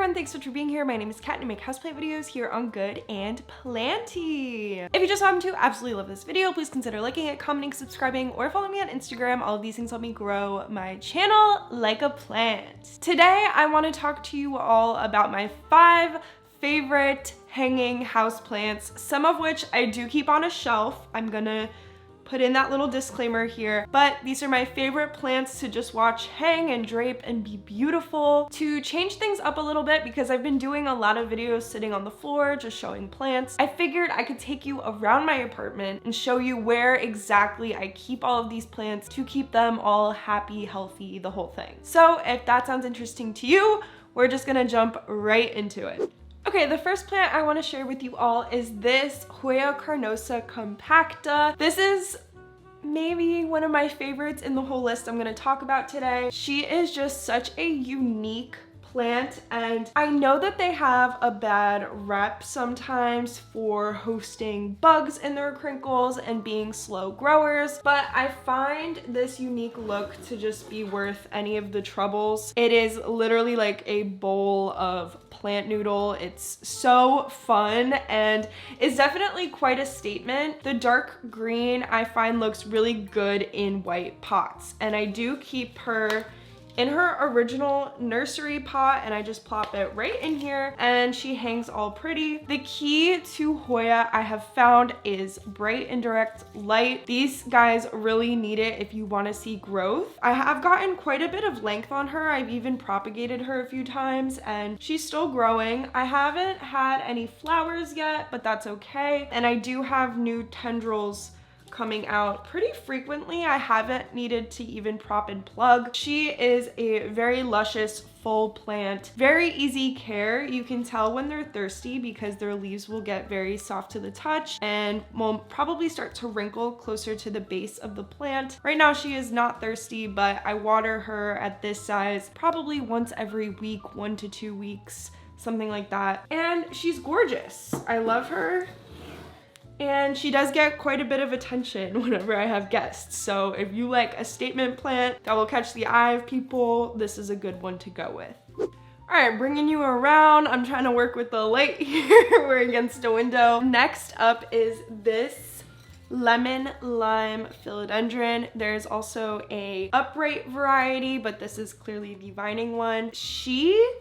everyone, thanks so much for being here. My name is Kat and I make houseplant videos here on Good and Planty. If you just happen to absolutely love this video, please consider liking it, commenting, subscribing, or follow me on Instagram. All of these things help me grow my channel like a plant. Today, I want to talk to you all about my 5 favorite hanging houseplants, some of which I do keep on a shelf. I'm gonna put in that little disclaimer here, but these are my favorite plants to just watch hang and drape and be beautiful. To change things up a little bit, because I've been doing a lot of videos sitting on the floor just showing plants, I figured I could take you around my apartment and show you where exactly I keep all of these plants to keep them all happy, healthy, the whole thing. So if that sounds interesting to you, we're just gonna jump right into it. Okay, the first plant I want to share with you all is this Hoya Carnosa compacta. This is maybe one of my favorites in the whole list I'm going to talk about today. She is just such a unique plant, and I know that they have a bad rep sometimes for hosting bugs in their crinkles and being slow growers, but I find this unique look to just be worth any of the troubles. It is literally like a bowl of plant noodle. It's so fun and is definitely quite a statement. The dark green I find looks really good in white pots, and I do keep her in her original nursery pot, and I just plop it right in here and she hangs all pretty. The key to Hoya I have found is bright and direct light. These guys really need it if you want to see growth. I have gotten quite a bit of length on her. I've even propagated her a few times and she's still growing. I haven't had any flowers yet, but that's okay. And I do have new tendrils coming out pretty frequently. I haven't needed to even prop and plug. She is a very luscious full plant, very easy care. You can tell when they're thirsty because their leaves will get very soft to the touch and will probably start to wrinkle closer to the base of the plant. Right now she is not thirsty, but I water her at this size probably once every week, 1 to 2 weeks, something like that. And she's gorgeous. I love her. And she does get quite a bit of attention whenever I have guests. So if you like a statement plant that will catch the eye of people, this is a good one to go with. All right, bringing you around. I'm trying to work with the light here. We're against a window. Next up is this lemon lime philodendron. There's also a upright variety, but this is clearly the vining one. She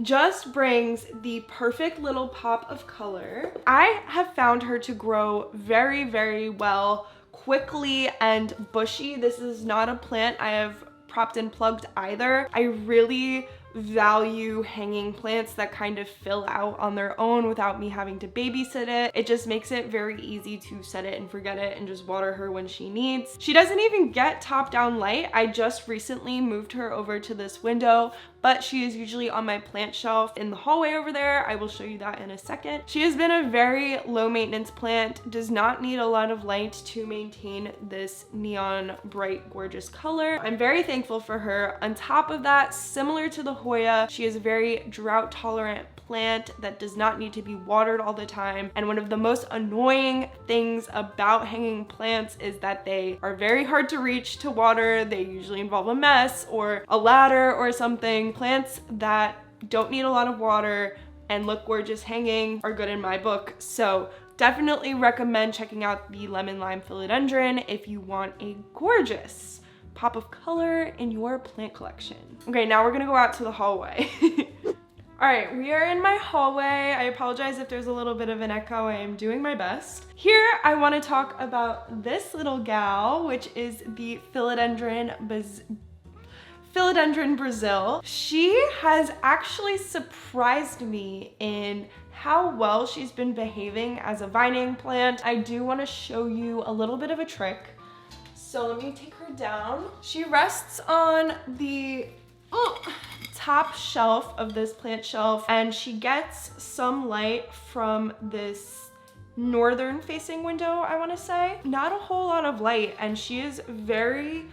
just brings the perfect little pop of color. I have found her to grow very, very well, quickly and bushy. This is not a plant I have propped and plugged either. I really value hanging plants that kind of fill out on their own without me having to babysit it. It just makes it very easy to set it and forget it and just water her when she needs. She doesn't even get top-down light. I just recently moved her over to this window, but she is usually on my plant shelf in the hallway over there. I will show you that in a second. She has been a very low maintenance plant, does not need a lot of light to maintain this neon bright gorgeous color. I'm very thankful for her. On top of that, similar to the Hoya, she is a very drought tolerant plant that does not need to be watered all the time. And one of the most annoying things about hanging plants is that they are very hard to reach to water. They usually involve a mess or a ladder or something. Plants that don't need a lot of water and look gorgeous hanging are good in my book. So definitely recommend checking out the lemon lime philodendron if you want a gorgeous pop of color in your plant collection. Okay, now we're gonna go out to the hallway. All right, we are in my hallway. I apologize if there's a little bit of an echo. I am doing my best. Here, I want to talk about this little gal, which is the Philodendron Brazil. She has actually surprised me in how well she's been behaving as a vining plant. I do want to show you a little bit of a trick. So let me take her down. She rests on the top shelf of this plant shelf, and she gets some light from this northern facing window, I want to say. Not a whole lot of light, and she is very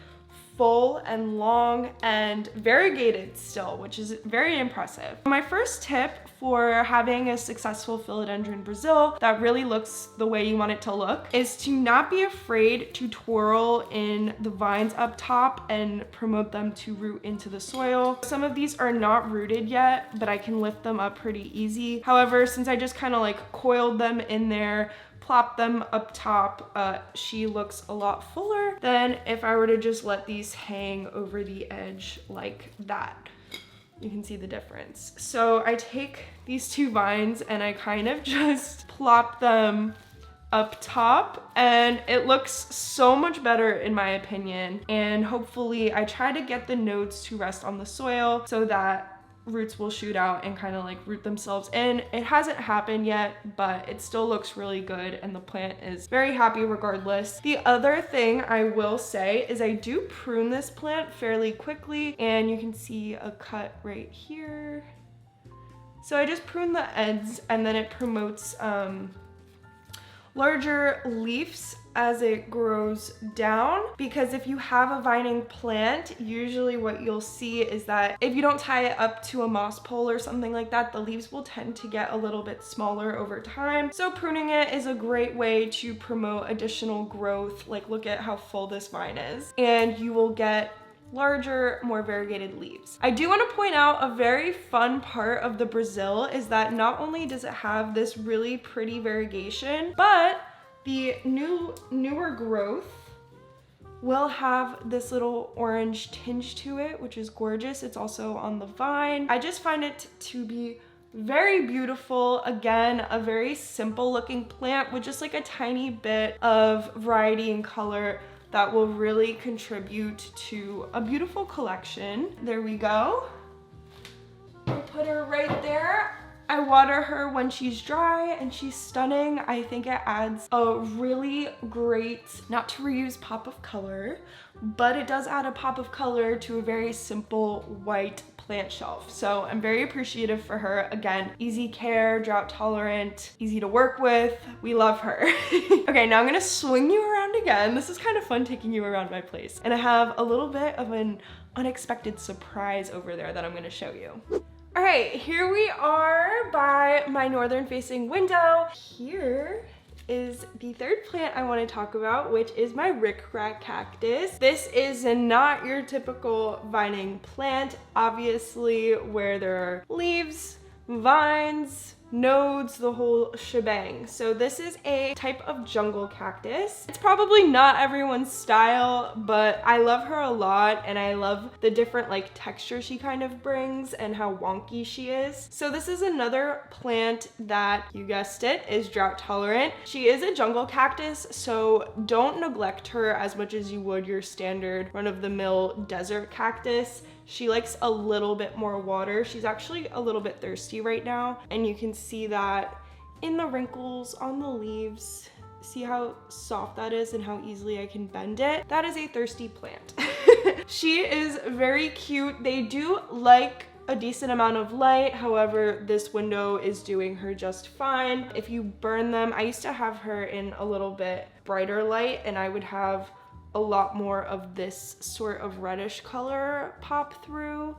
full and long and variegated still, which is very impressive. My first tip for having a successful Philodendron Brazil that really looks the way you want it to look is to not be afraid to twirl in the vines up top and promote them to root into the soil. Some of these are not rooted yet, but I can lift them up pretty easy. However, since I just kind of like coiled them in there, plop them up top, she looks a lot fuller than if I were to just let these hang over the edge like that. You can see the difference. So I take these two vines and I kind of just plop them up top, and it looks so much better in my opinion. And hopefully I try to get the nodes to rest on the soil so that roots will shoot out and kind of like root themselves in. It hasn't happened yet, but it still looks really good and the plant is very happy regardless. The other thing I will say is I do prune this plant fairly quickly, and you can see a cut right here. So I just prune the ends, and then it promotes larger leaves as it grows down, because if you have a vining plant, usually what you'll see is that if you don't tie it up to a moss pole or something like that, the leaves will tend to get a little bit smaller over time. So pruning it is a great way to promote additional growth. Like, look at how full this vine is, and you will get larger, more variegated leaves. I do want to point out a very fun part of the Brazil is that not only does it have this really pretty variegation, but the newer growth will have this little orange tinge to it, which is gorgeous. It's also on the vine. I just find it to be very beautiful. Again, a very simple looking plant with just like a tiny bit of variety and color that will really contribute to a beautiful collection. There we go. I'll put her right there. I water her when she's dry and she's stunning. I think it adds a really great, not to reuse pop of color, but it does add a pop of color to a very simple white plant shelf. So I'm very appreciative for her. Again, easy care, drought tolerant, easy to work with. We love her. Okay, now I'm gonna swing you around again. This is kind of fun taking you around my place. And I have a little bit of an unexpected surprise over there that I'm gonna show you. All right, here we are by my northern facing window. Here is the third plant I want to talk about, which is my Rickrack Cactus. This is not your typical vining plant, obviously, where there are leaves, vines, nodes, the whole shebang. So this is a type of jungle cactus. It's probably not everyone's style, but I love her a lot, and I love the different like texture she kind of brings and how wonky she is. So this is another plant that, you guessed it, is drought tolerant. She is a jungle cactus, so don't neglect her as much as you would your standard run-of-the-mill desert cactus. She likes a little bit more water. She's actually a little bit thirsty right now, and you can see that in the wrinkles on the leaves. See how soft that is and how easily I can bend it? That is a thirsty plant. She is very cute. They do like a decent amount of light. However, this window is doing her just fine. If you burn them, I used to have her in a little bit brighter light, and I would have a lot more of this sort of reddish color pop through.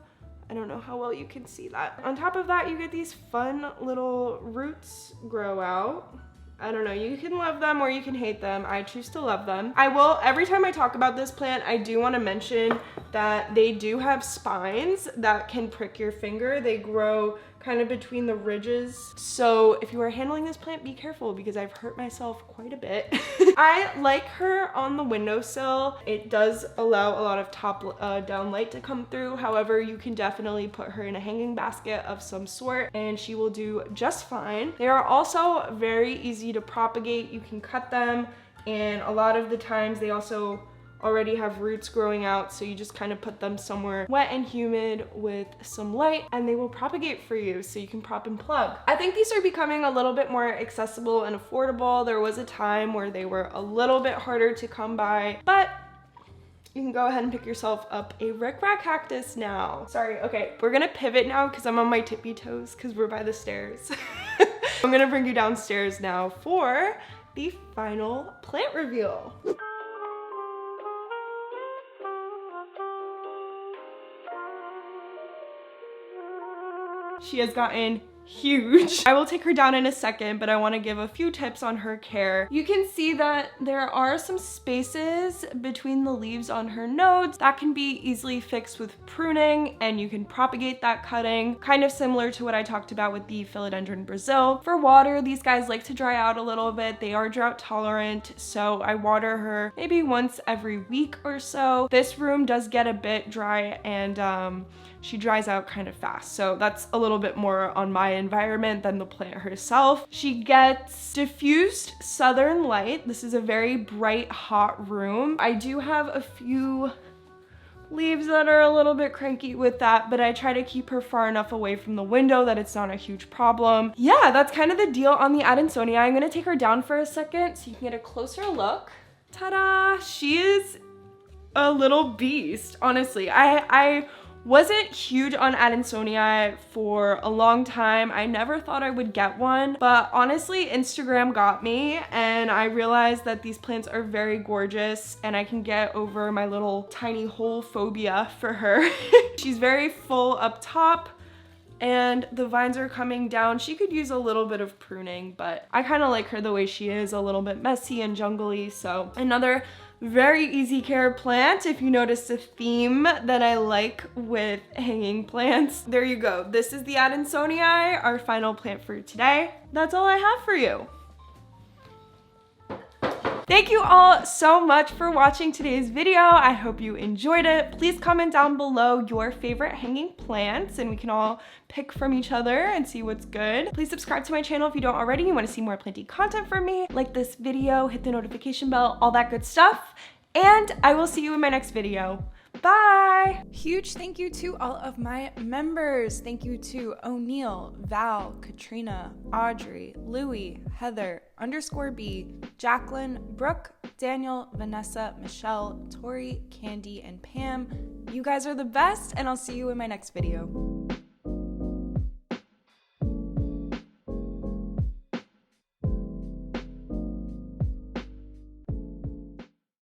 I don't know how well you can see that. On top of that, you get these fun little roots grow out. I don't know, you can love them or you can hate them. I choose to love them. I will, every time I talk about this plant, I do want to mention that they do have spines that can prick your finger. They grow kind of between the ridges. So if you are handling this plant, be careful, because I've hurt myself quite a bit. I like her on the windowsill. It does allow a lot of top down light to come through. However, you can definitely put her in a hanging basket of some sort and she will do just fine. They are also very easy to propagate. You can cut them, and a lot of the times they also already have roots growing out, so you just kind of put them somewhere wet and humid with some light and they will propagate for you, so you can prop and plug. I think these are becoming a little bit more accessible and affordable. There was a time where they were a little bit harder to come by, but you can go ahead and pick yourself up a Rickrack Cactus now. Sorry, okay, we're gonna pivot now because I'm on my tippy toes because we're by the stairs. I'm gonna bring you downstairs now for the final plant reveal. She has gotten huge. I will take her down in a second, but I want to give a few tips on her care. You can see that there are some spaces between the leaves on her nodes that can be easily fixed with pruning, and you can propagate that cutting, kind of similar to what I talked about with the Philodendron Brazil. For water, these guys like to dry out a little bit. They are drought tolerant, so I water her maybe once every week or so. This room does get a bit dry, and she dries out kind of fast, so that's a little bit more on my environment than the plant herself. She gets diffused southern light. This is a very bright, hot room. I do have a few leaves that are a little bit cranky with that, but I try to keep her far enough away from the window that it's not a huge problem. Yeah, that's kind of the deal on the Adansonia. I'm gonna take her down for a second so you can get a closer look. Ta-da! She is a little beast, honestly. I wasn't huge on Adansonia for a long time. I never thought I would get one, but honestly, Instagram got me, and I realized that these plants are very gorgeous, and I can get over my little tiny hole phobia for her. She's very full up top, and the vines are coming down. She could use a little bit of pruning, but I kind of like her the way she is, a little bit messy and jungly. So another very easy care plant. If you notice a theme that I like with hanging plants, there you go. This is the Adansonii, our final plant for today. That's all I have for you. Thank you all so much for watching today's video. I hope you enjoyed it. Please comment down below your favorite hanging plants, and we can all pick from each other and see what's good. Please subscribe to my channel if you don't already. You want to see more Planty content from me. Like this video, hit the notification bell, all that good stuff. And I will see you in my next video. Bye! Huge thank you to all of my members. Thank you to O'Neill, Val, Katrina, Audrey, Louie, Heather, _B, Jacqueline, Brooke, Daniel, Vanessa, Michelle, Tori, Candy, and Pam. You guys are the best, and I'll see you in my next video.